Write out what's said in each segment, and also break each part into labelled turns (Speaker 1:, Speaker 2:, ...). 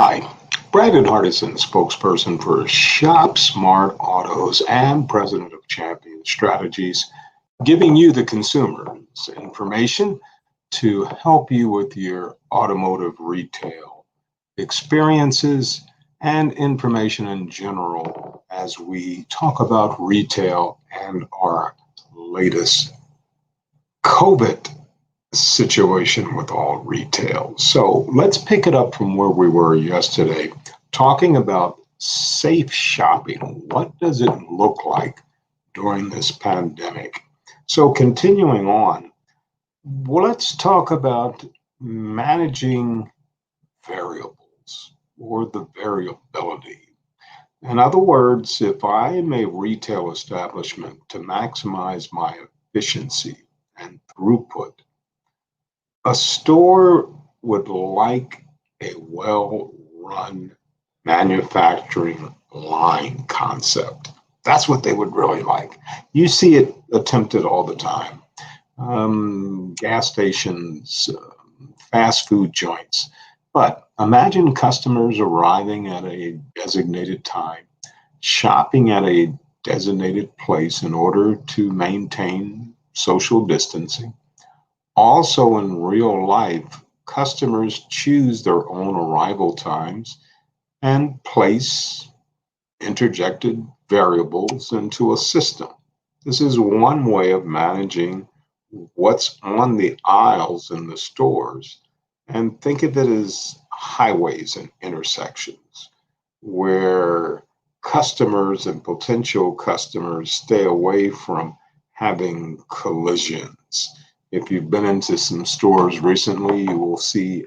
Speaker 1: Hi, Brandon Hardison, spokesperson for ShopSMART Autos and president of Champion Strategies, giving you, the consumers, information to help you with your automotive retail experiences and information in general as we talk about retail and our latest COVID situation with all retail. So let's pick it up from where we were yesterday, talking about safe shopping. What does it look like during this pandemic? So continuing on, well, let's talk about managing variables or the variability. In other words, if I am a retail establishment, to maximize my efficiency and throughput, a store would like a well-run manufacturing line concept. That's what they would really like. You see it attempted all the time. Gas stations, fast food joints. But imagine customers arriving at a designated time, shopping at a designated place in order to maintain social distancing. Also, in real life, customers choose their own arrival times and place interjected variables into a system. This is one way of managing what's on the aisles in the stores. And think of it as highways and intersections where customers and potential customers stay away from having collisions. If you've been into some stores recently, you will see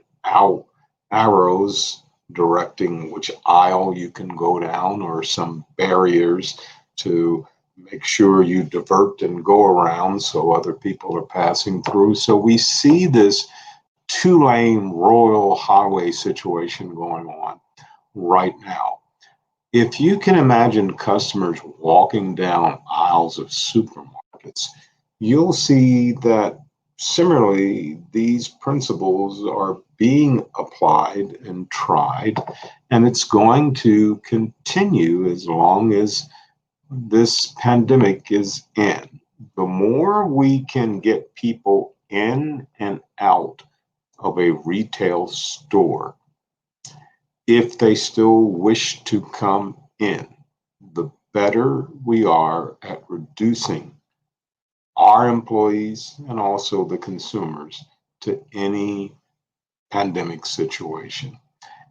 Speaker 1: arrows directing which aisle you can go down, or some barriers to make sure you divert and go around so other people are passing through. So we see this two-lane royal highway situation going on right now. If you can imagine customers walking down aisles of supermarkets, you'll see that similarly, these principles are being applied and tried, and it's going to continue as long as this pandemic is in. The more we can get people in and out of a retail store, if they still wish to come in, the better we are at reducing our employees and also the consumers to any pandemic situation.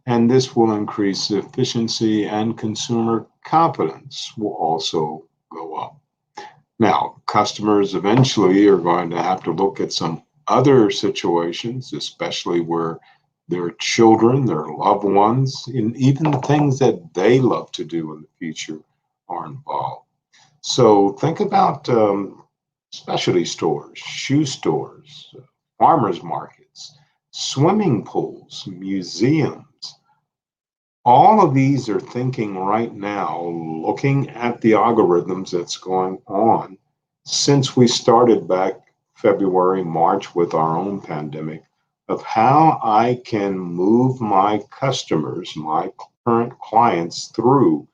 Speaker 1: And this will increase efficiency, and consumer confidence will also go up. Now, customers eventually are going to have to look at some other situations, especially where their children, their loved ones, and even things that they love to do in the future are involved. So think about specialty stores, shoe stores, farmers markets, swimming pools, museums. All of these are thinking right now, looking at the algorithms that's going on since we started back February, March with our own pandemic, of how I can move my customers, my current clients through.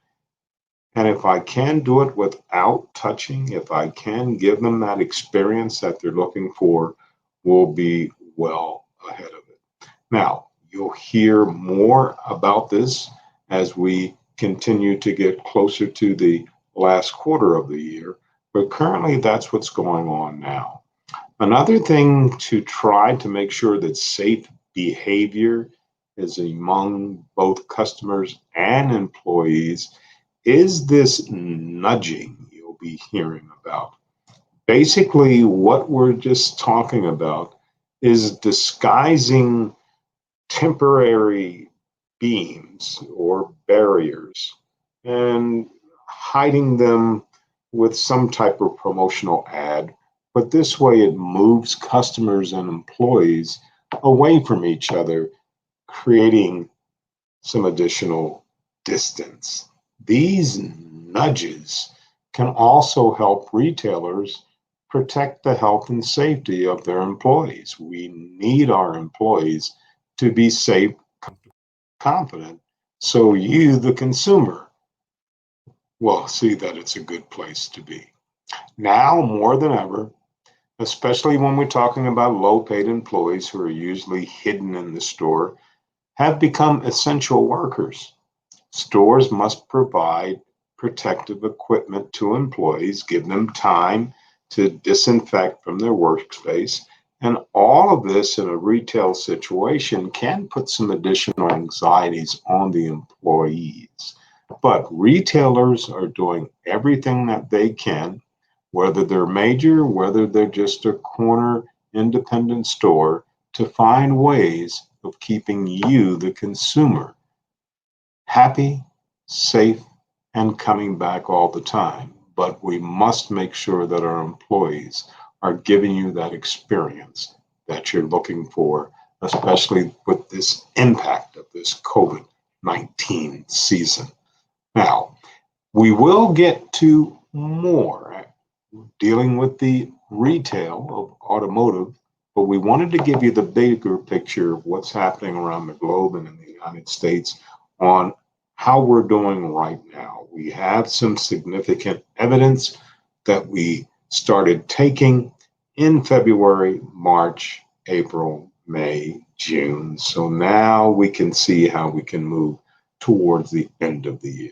Speaker 1: And if I can do it without touching, if I can give them that experience that they're looking for, we'll be well ahead of it. Now, you'll hear more about this as we continue to get closer to the last quarter of the year, but currently that's what's going on now. Another thing to try to make sure that safe behavior is among both customers and employees is this nudging you'll be hearing about. Basically, what we're just talking about is disguising temporary beams or barriers and hiding them with some type of promotional ad. But this way it moves customers and employees away from each other, creating some additional distance. These nudges can also help retailers protect the health and safety of their employees. We need our employees to be safe, confident, so you, the consumer, will see that it's a good place to be. Now, more than ever, especially when we're talking about low-paid employees who are usually hidden in the store, have become essential workers. Stores must provide protective equipment to employees, give them time to disinfect from their workspace, and all of this in a retail situation can put some additional anxieties on the employees. But retailers are doing everything that they can, whether they're major, whether they're just a corner independent store, to find ways of keeping you, the consumer, happy, safe, and coming back all the time. But we must make sure that our employees are giving you that experience that you're looking for, especially with this impact of this COVID-19 season. Now, we will get to more dealing with the retail of automotive, but we wanted to give you the bigger picture of what's happening around the globe and in the United States on how we're doing right now. We have some significant evidence that we started taking in February, March, April, May, June. So now we can see how we can move towards the end of the year.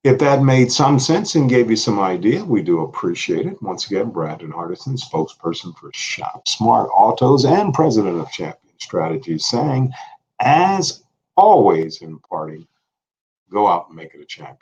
Speaker 1: If that made some sense and gave you some idea, we do appreciate it. Once again, Brandon Hardison, spokesperson for ShopSMART Autos and president of Champion Strategies, saying, as always in parting, go out and make it a champion.